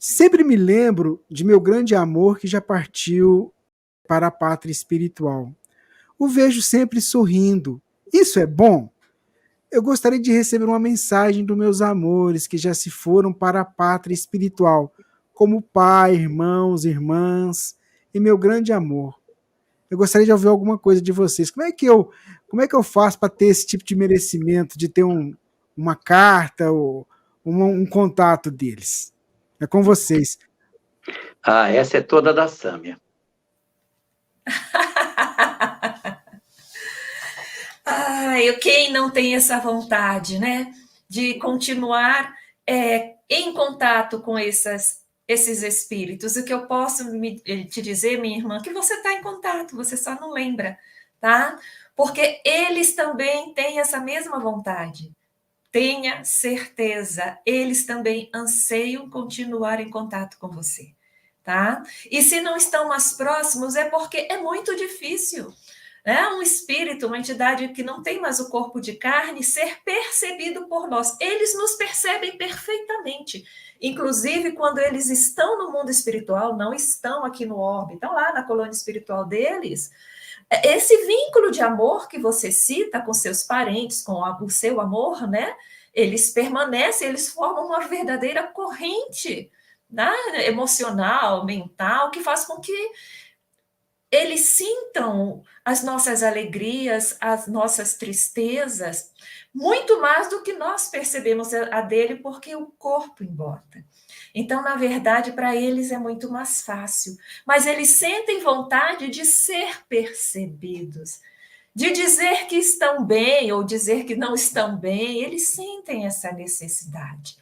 Sempre me lembro de meu grande amor que já partiu para a pátria espiritual. O vejo sempre sorrindo. Isso é bom? Eu gostaria de receber uma mensagem dos meus amores que já se foram para a pátria espiritual, como pai, irmãos, irmãs e meu grande amor. Eu gostaria de ouvir alguma coisa de vocês. Como é que eu faço para ter esse tipo de merecimento, de ter uma carta ou um contato deles? É com vocês. Ah, essa é toda da Sâmia. Quem não tem essa vontade, né? De continuar em contato com esses espíritos. O que eu posso te dizer, minha irmã, que você está em contato, você só não lembra, tá? Porque eles também têm essa mesma vontade. Tenha certeza, eles também anseiam continuar em contato com você, tá? E se não estão mais próximos, é porque é muito difícil, né? Um espírito, uma entidade que não tem mais o corpo de carne, ser percebido por nós. Eles nos percebem perfeitamente. Inclusive, quando eles estão no mundo espiritual, não estão aqui no orbe, estão lá na colônia espiritual deles. Esse vínculo de amor que você cita com seus parentes, com o seu amor, né? Eles permanecem, eles formam uma verdadeira corrente, né? Emocional, mental, que faz com que eles sintam as nossas alegrias, as nossas tristezas, muito mais do que nós percebemos a dele, porque o corpo embota. Então, na verdade, para eles é muito mais fácil, mas eles sentem vontade de ser percebidos, de dizer que estão bem ou dizer que não estão bem, eles sentem essa necessidade.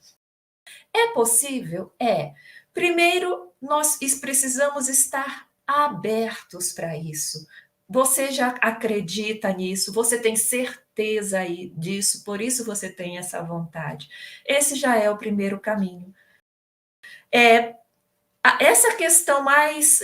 É possível? É. Primeiro, nós precisamos estar abertos para isso. Você já acredita nisso, você tem certeza disso, por isso você tem essa vontade. Esse já é o primeiro caminho. Essa questão mais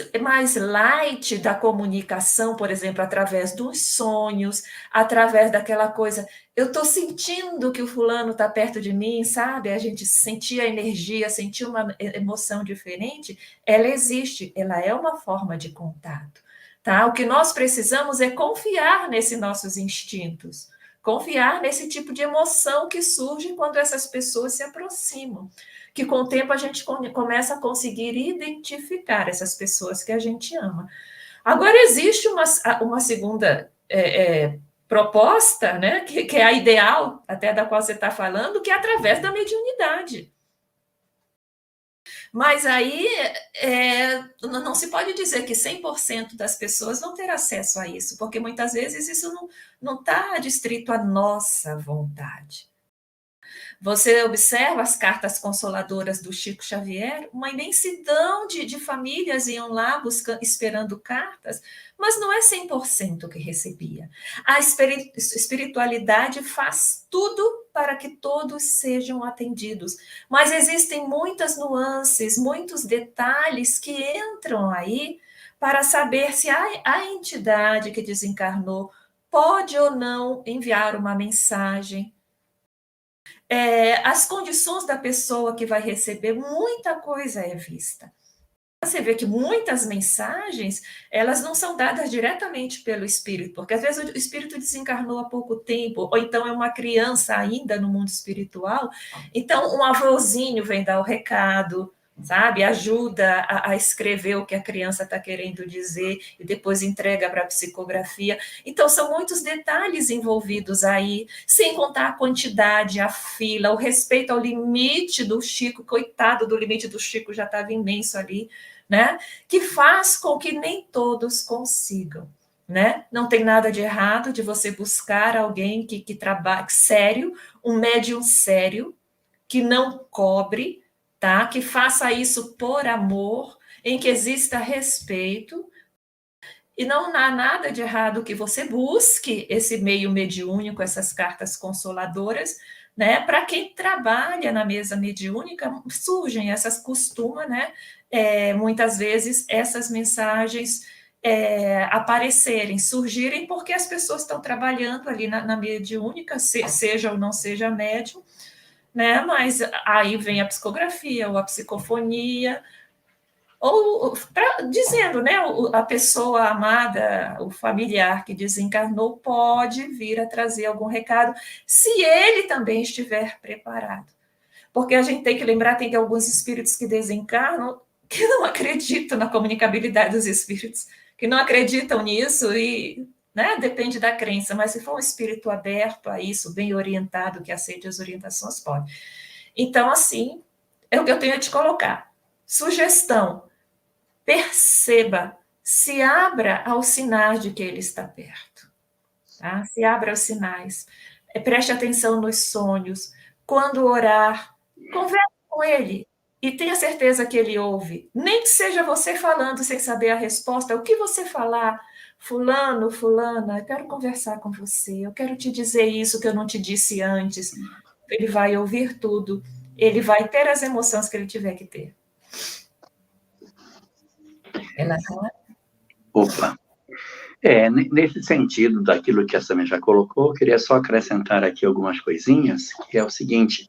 light da comunicação, por exemplo, através dos sonhos, através daquela coisa, eu estou sentindo que o fulano está perto de mim, sabe? A gente sentir a energia, sentir uma emoção diferente, ela existe, ela é uma forma de contato, tá? O que nós precisamos é confiar nesses nossos instintos, confiar nesse tipo de emoção que surge quando essas pessoas se aproximam, que com o tempo a gente começa a conseguir identificar essas pessoas que a gente ama. Agora, existe uma segunda proposta, né, que é a ideal, até da qual você está falando, que é através da mediunidade. Mas aí não se pode dizer que 100% das pessoas vão ter acesso a isso, porque muitas vezes isso não está distrito à nossa vontade. Você observa as cartas consoladoras do Chico Xavier, uma imensidão de famílias iam lá esperando cartas, mas não é 100% que recebia. A espiritualidade faz tudo para que todos sejam atendidos, mas existem muitas nuances, muitos detalhes que entram aí para saber se a entidade que desencarnou pode ou não enviar uma mensagem. As condições da pessoa que vai receber, muita coisa é vista. Você vê que muitas mensagens, elas não são dadas diretamente pelo espírito, porque às vezes o espírito desencarnou há pouco tempo, ou então é uma criança ainda no mundo espiritual, então um avôzinho vem dar o recado, sabe? Ajuda a escrever o que a criança está querendo dizer e depois entrega para a psicografia. Então, são muitos detalhes envolvidos aí, sem contar a quantidade, a fila, o respeito ao limite do Chico, coitado do limite do Chico, já estava imenso ali, né? Que faz com que nem todos consigam. Né? Não tem nada de errado de você buscar alguém que trabalhe sério, um médium sério, que não cobre, tá? Que faça isso por amor, em que exista respeito, e não há nada de errado que você busque esse meio mediúnico, essas cartas consoladoras, né? Para quem trabalha na mesa mediúnica, surgem essas costumas, né? Muitas vezes essas mensagens aparecerem, surgirem, porque as pessoas estão trabalhando ali na mediúnica, seja ou não seja médium, né? Mas aí vem a psicografia ou a psicofonia, ou dizendo, né, a pessoa amada, o familiar que desencarnou pode vir a trazer algum recado, se ele também estiver preparado. Porque a gente tem que lembrar, tem alguns espíritos que desencarnam que não acreditam na comunicabilidade dos espíritos, que não acreditam nisso e, né, depende da crença, mas se for um espírito aberto a isso, bem orientado, que aceite as orientações, pode. Então, assim, é o que eu tenho a te colocar. Sugestão: perceba, se abra aos sinais de que ele está perto. Tá? Se abra aos sinais. Preste atenção nos sonhos. Quando orar, converse com ele e tenha certeza que ele ouve. Nem que seja você falando sem saber a resposta. O que você falar? Fulano, fulana, eu quero conversar com você. Eu quero te dizer isso que eu não te disse antes. Ele vai ouvir tudo. Ele vai ter as emoções que ele tiver que ter. Opa. Nesse sentido daquilo que a Samia já colocou, eu queria só acrescentar aqui algumas coisinhas, que é o seguinte: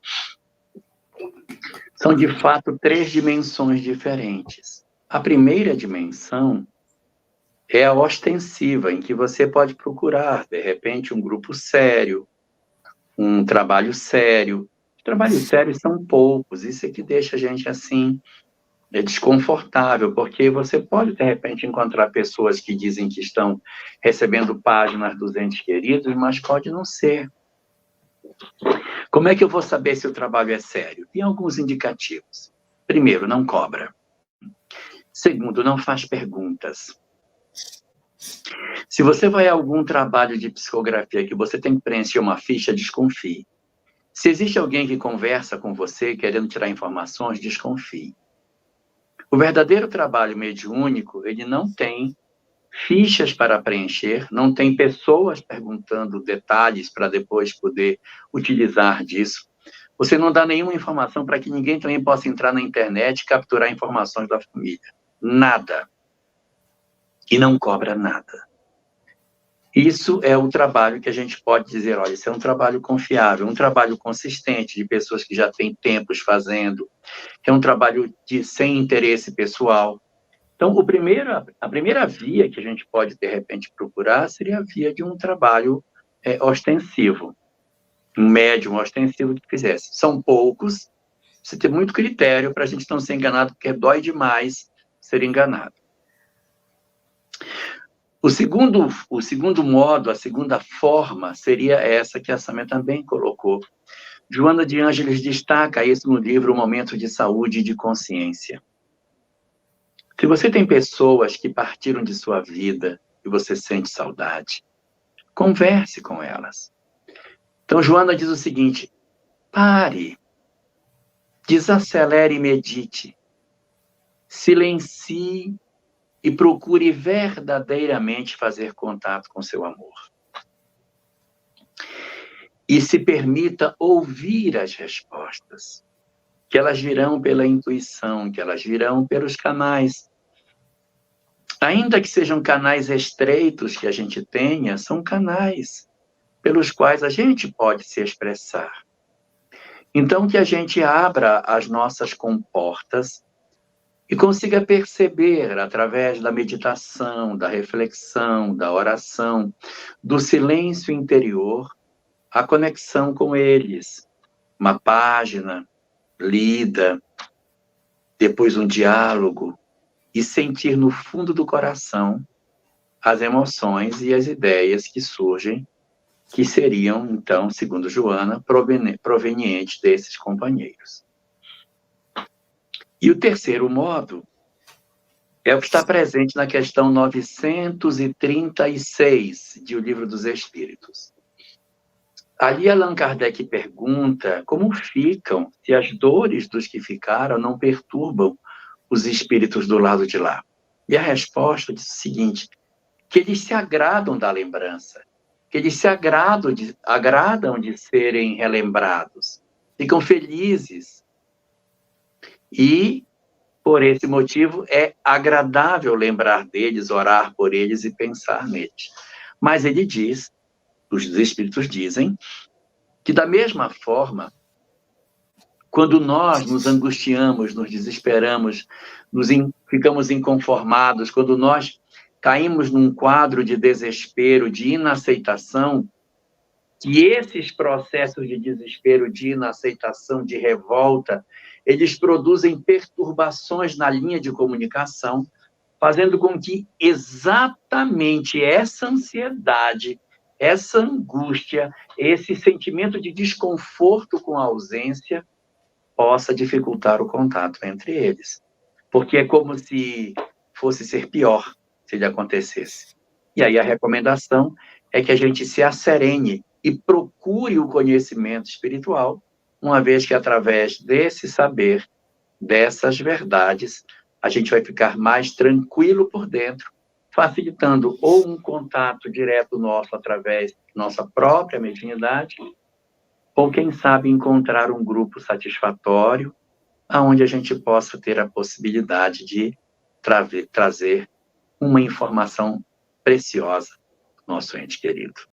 são de fato 3 dimensões diferentes. A primeira dimensão é a ostensiva, em que você pode procurar, de repente, um grupo sério, um trabalho sério. Os trabalhos sérios são poucos, isso é que deixa a gente assim, desconfortável, porque você pode, de repente, encontrar pessoas que dizem que estão recebendo páginas dos entes queridos, mas pode não ser. Como é que eu vou saber se o trabalho é sério? Tem alguns indicativos. Primeiro, não cobra. Segundo, não faz perguntas. Se você vai a algum trabalho de psicografia que você tem que preencher uma ficha, desconfie. Se existe alguém que conversa com você querendo tirar informações, desconfie. O verdadeiro trabalho mediúnico, ele não tem fichas para preencher, não tem pessoas perguntando detalhes para depois poder utilizar disso. Você não dá nenhuma informação para que ninguém também possa entrar na internet e capturar informações da família. Nada. E não cobra nada. Isso é o trabalho que a gente pode dizer, olha, isso é um trabalho confiável, um trabalho consistente de pessoas que já têm tempos fazendo, que é um trabalho sem interesse pessoal. Então, a primeira via que a gente pode, de repente, procurar seria a via de um trabalho ostensivo, um médium ostensivo que fizesse. São poucos, precisa ter muito critério para a gente não ser enganado, porque dói demais ser enganado. O segundo modo, a segunda forma, seria essa que a Samia também colocou. Joana de Ângeles destaca isso no livro Momento de Saúde e de Consciência. Se você tem pessoas que partiram de sua vida e você sente saudade, converse com elas. Então, Joana diz o seguinte: pare, desacelere e medite, silencie e procure verdadeiramente fazer contato com seu amor. E se permita ouvir as respostas, que elas virão pela intuição, que elas virão pelos canais. Ainda que sejam canais estreitos que a gente tenha, são canais pelos quais a gente pode se expressar. Então, que a gente abra as nossas comportas e consiga perceber, através da meditação, da reflexão, da oração, do silêncio interior, a conexão com eles. Uma página lida, depois um diálogo, e sentir no fundo do coração as emoções e as ideias que surgem, que seriam, então, segundo Joana, provenientes desses companheiros. E o terceiro modo é o que está presente na questão 936 de O Livro dos Espíritos. Ali Allan Kardec pergunta como ficam se as dores dos que ficaram não perturbam os espíritos do lado de lá. E a resposta diz o seguinte: que eles se agradam da lembrança, que eles se agradam de serem relembrados, ficam felizes. E, por esse motivo, é agradável lembrar deles, orar por eles e pensar neles. Mas ele diz, os espíritos dizem, que da mesma forma, Quando nós nos angustiamos, nos desesperamos, ficamos inconformados, quando nós caímos num quadro de desespero, de inaceitação, que esses processos de desespero, de inaceitação, de revolta, eles produzem perturbações na linha de comunicação, fazendo com que exatamente essa ansiedade, essa angústia, esse sentimento de desconforto com a ausência possa dificultar o contato entre eles. Porque é como se fosse ser pior se ele acontecesse. E aí a recomendação é que a gente se asserene e procure o conhecimento espiritual, uma vez que através desse saber, dessas verdades, a gente vai ficar mais tranquilo por dentro, facilitando ou um contato direto nosso através da nossa própria mediunidade, ou quem sabe encontrar um grupo satisfatório, aonde a gente possa ter a possibilidade de trazer uma informação preciosa do nosso ente querido.